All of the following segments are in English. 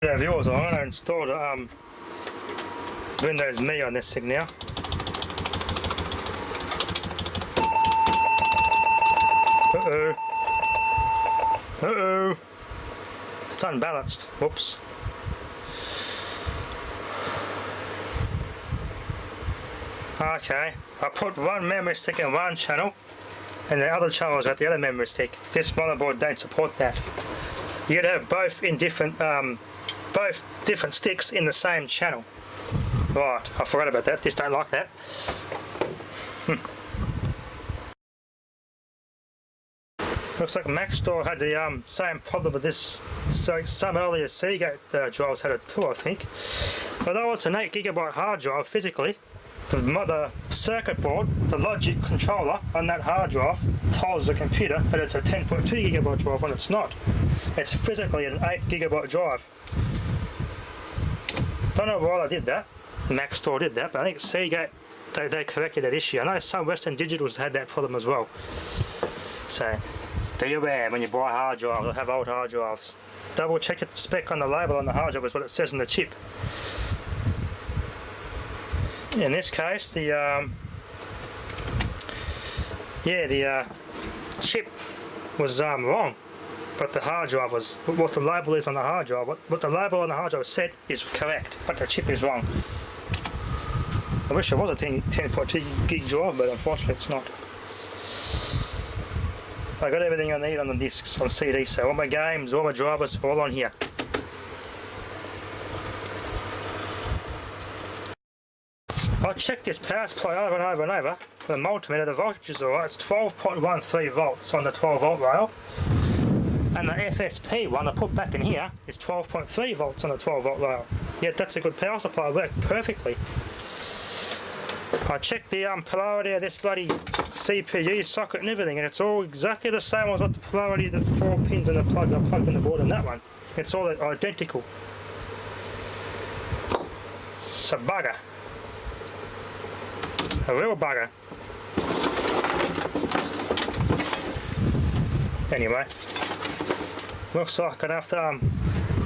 Yeah, viewers, I'm going to install the Windows Me on this thing now. Uh-oh. Uh-oh. It's unbalanced. Whoops. Okay, I put one memory stick in one channel and the other channel is at the other memory stick. This motherboard don't support that. You gotta have both different sticks in the same channel. Right, I forgot about that. This don't like that. Looks like Maxtor had the same problem with this. So some earlier Seagate drives had it too, I think. Although it's an 8GB hard drive physically, the circuit board, the logic controller on that hard drive tells the computer that it's a 10.2GB drive when it's not. It's physically an 8GB drive. Don't know why they did that. Maxtor did that, but I think Seagate, they corrected that issue. I know some Western Digitals had that problem as well. So, be aware when you buy hard drives or have old hard drives. Double check the spec on the label on the hard drive is what it says on the chip. In this case, the chip was wrong, but the hard drive was what the label is on the hard drive. What the label on the hard drive said is correct, but the chip is wrong. I wish it was a 10.2 gig drive, but unfortunately it's not. I got everything I need on the discs on CD, so all my games, all my drivers, all on here. I checked this power supply over and over and over. The multimeter, the voltage is alright. It's 12.13 volts on the 12 volt rail. And the FSP one I put back in here is 12.3 volts on the 12 volt rail. Yeah, that's a good power supply. It worked perfectly. I checked the polarity of this bloody CPU socket and everything, and it's all exactly the same as what the polarity of the 4 pins and the plug I plugged in the board in that one. It's all identical. It's a bugger. A real bugger. Anyway, looks like I'd have to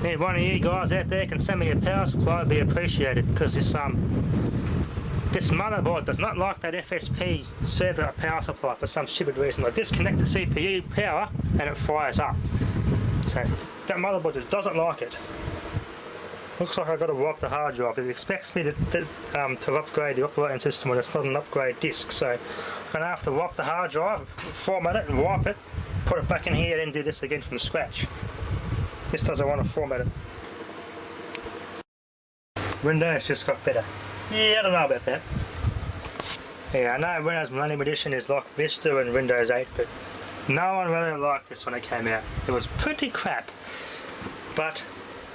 if one of you guys out there can send me a power supply, it'd be appreciated, because this motherboard does not like that FSP server power supply for some stupid reason. I disconnect the CPU power and it fires up. So that motherboard just doesn't like it. Looks like I've got to wipe the hard drive. It expects me to upgrade the operating system when it's not an upgrade disk. So I'm going to have to wipe the hard drive, format it and wipe it, put it back in here and do this again from scratch. This doesn't want to format it. Windows just got better. Yeah, I don't know about that. Yeah, I know Windows Millennium Edition is like Vista and Windows 8, but no one really liked this when it came out. It was pretty crap. But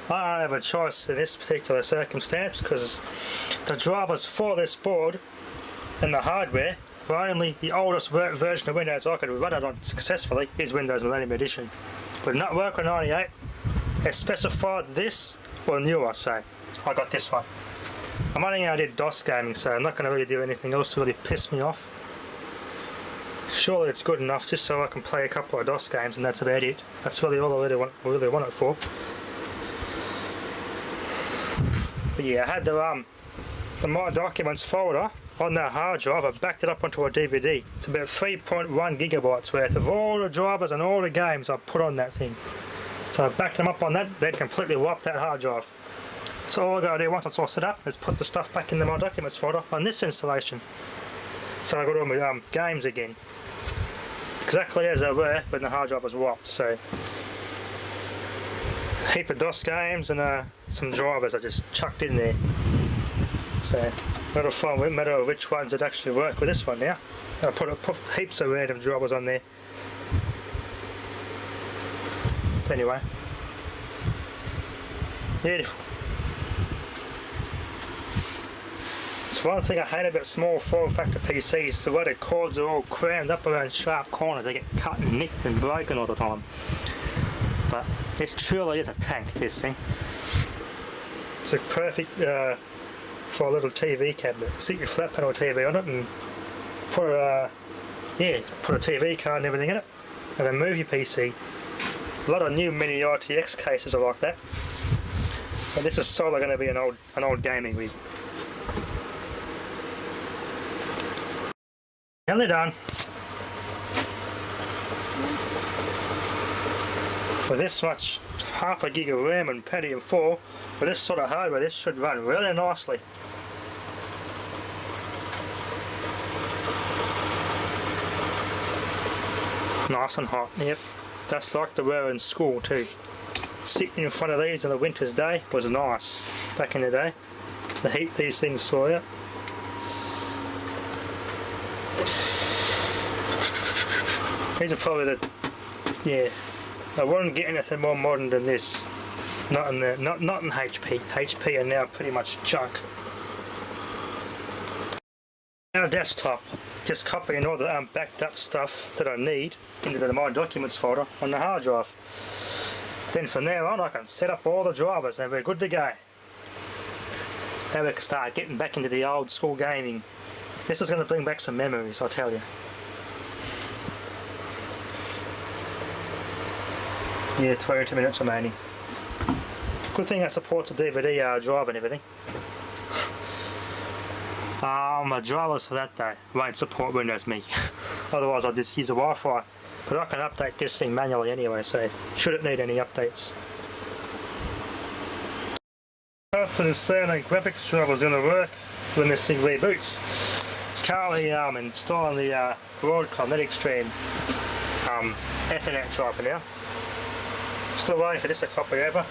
I don't have a choice in this particular circumstance, because the drivers for this board and the hardware were only the oldest version of Windows I could run it on successfully is Windows Millennium Edition. Would not work on 98. It specified this or newer, so I got this one. I'm only going to do DOS gaming, so I'm not going to really do anything else to really piss me off. Surely it's good enough just so I can play a couple of DOS games and that's about it. That's really all I really want it for. But yeah, I had the My Documents folder on that hard drive. I backed it up onto a DVD. It's about 3.1 gigabytes worth of all the drivers and all the games I put on that thing. So I backed them up on that, they'd completely wiped that hard drive. So all I gotta do once it's all set up is put the stuff back in the My Documents folder on this installation. So I got all my games again. Exactly as they were when the hard drive was wiped. So a heap of DOS games and some drivers I just chucked in there. So not a fun matter of which ones would actually work with this one now. I put heaps of random drivers on there. Anyway, beautiful. It's one thing I hate about small form factor PCs, the way the cords are all crammed up around sharp corners. They get cut and nicked and broken all the time. But this truly is a tank, this thing. It's a perfect for a little TV cabinet. Sit your flat panel TV on it and put a TV card and everything in it, and a movie PC. A lot of new mini RTX cases are like that. But this is solely going to be an old gaming rig. Nearly done. With this much, half a gig of RAM and Pentium 4, with this sort of hardware, this should run really nicely. Nice and hot, yep. That's like the were in school too. Sitting in front of these on a winter's day was nice back in the day. The heat these things saw you. These are probably the, yeah, I wouldn't get anything more modern than this. Not in HP. HP are now pretty much junk. Our desktop, just copying all the backed up stuff that I need into the My Documents folder on the hard drive. Then from there on I can set up all the drivers and we're good to go. Now we can start getting back into the old school gaming. This is going to bring back some memories, I'll tell you. Yeah, 22 minutes remaining. Good thing that supports a DVD drive and everything. My drivers for that though won't support Windows Me. Otherwise I'll just use a Wi-Fi. But I can update this thing manually anyway, so shouldn't need any updates. For the sound and graphics driver is going to work when this thing reboots. Currently installing the Broadcom NetExtreme Ethernet driver now. Still waiting for this to copy over.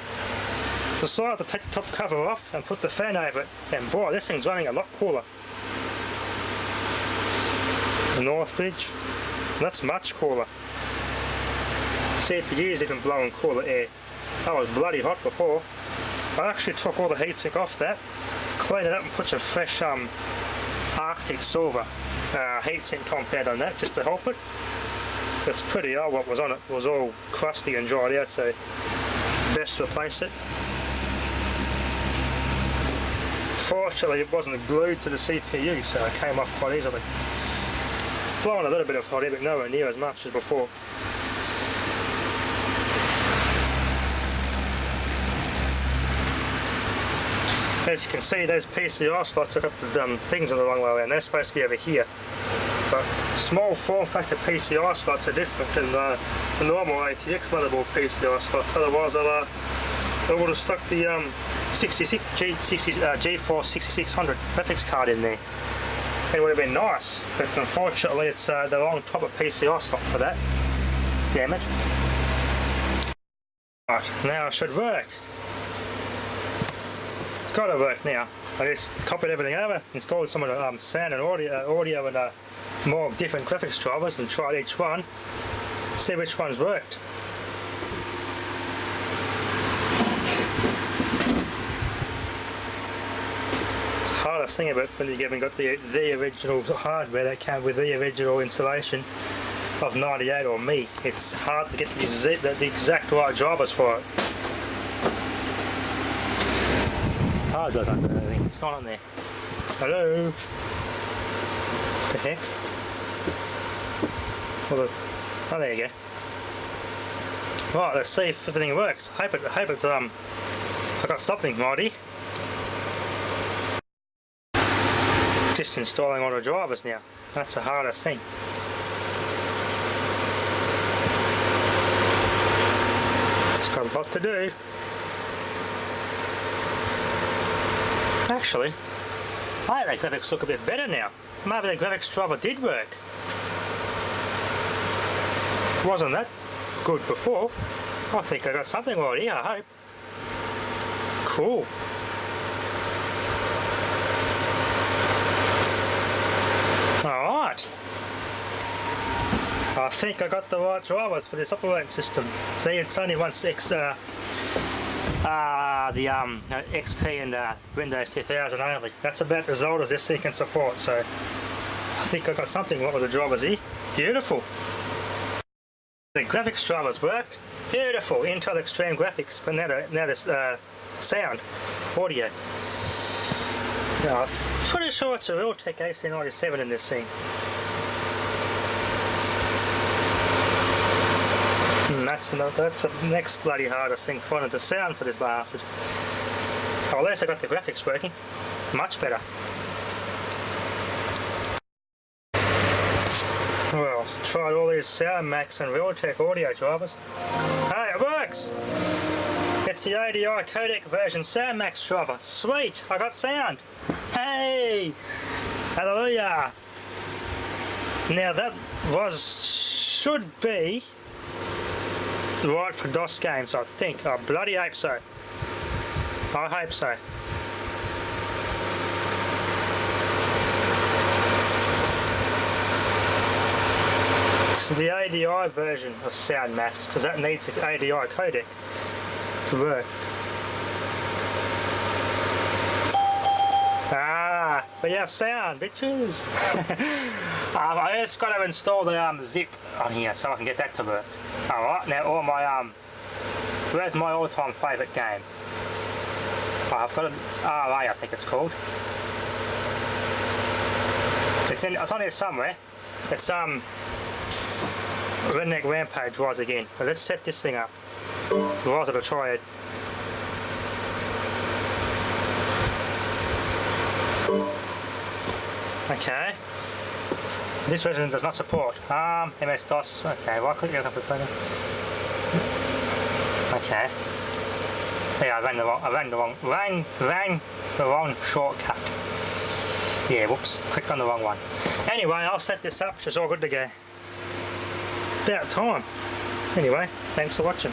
Decided to take the top cover off and put the fan over it, and boy, this thing's running a lot cooler. The Northbridge, that's much cooler. CPU is even blowing cooler air. That was bloody hot before. I actually took all the heatsink off that, cleaned it up and put some fresh Arctic Silver heatsink compound on that just to help it. It's pretty old. What was on it was all crusty and dried out, so best to replace it. Fortunately it wasn't glued to the CPU, so it came off quite easily. Blowing a little bit of hot air, but nowhere near as much as before. As you can see, those PCI slots have got the things on the wrong way around. They're supposed to be over here. But small form factor PCI slots are different than the normal ATX motherboard PCI slots. Otherwise I would have stuck the GeForce 6600 graphics card in there. It would have been nice, but unfortunately it's the wrong type of PCI slot for that. Damn it. Right, now it should work. It's got to work now. I just copied everything over, installed some of the sound and audio and more different graphics drivers and tried each one, see which ones worked. It's the hardest thing about when you haven't got the original hardware that came with the original installation of 98 or Me. It's hard to get the exact right drivers for it. Hard drive's under everything. What's going on there? Hello? What the heck? Oh, there you go. Right, let's see if everything works. I hope it's I got something righty. Just installing all the drivers now. That's the hardest thing. It's got a lot to do. Actually, I think the graphics look a bit better now. Maybe the graphics driver did work. Wasn't that good before? I think I got something right here, I hope. Cool. Alright. I think I got the right drivers for this operating system. See, it's only 1.6 the XP and Windows 2000 only. That's about as old as this thing can support, so I think I got something right with the drivers here. Beautiful. The graphics drivers worked. Beautiful. Intel Extreme graphics, but now this sound, audio. Now, I'm pretty sure it's a Realtek AC97 in this thing. That's the next bloody hardest thing, finding the sound for this bastard. Oh, at least I got the graphics working. Much better. Well, I've tried all these SoundMax and Realtek audio drivers. Hey, it works! It's the ADI codec version SoundMax driver. Sweet, I got sound. Hey! Hallelujah! Now that should be right for DOS games, I think. I bloody hope so. I hope so. This is the ADI version of SoundMax because that needs an ADI codec to work. Ah, we have sound, bitches. I just got to install the zip on here so I can get that to work. Alright, now all my where's my all-time favourite game? Oh, I've got an RA, I think it's called. It's on here somewhere. It's Redneck Rampage Rise Again. But let's set this thing up. Rise of the Triad. Okay. This version does not support MS-DOS. Okay, why couldn't you open the button? Okay. Yeah, I ran the wrong shortcut. Yeah, whoops, clicked on the wrong one. Anyway, I'll set this up, it's all good to go. About time. Anyway, thanks for watching.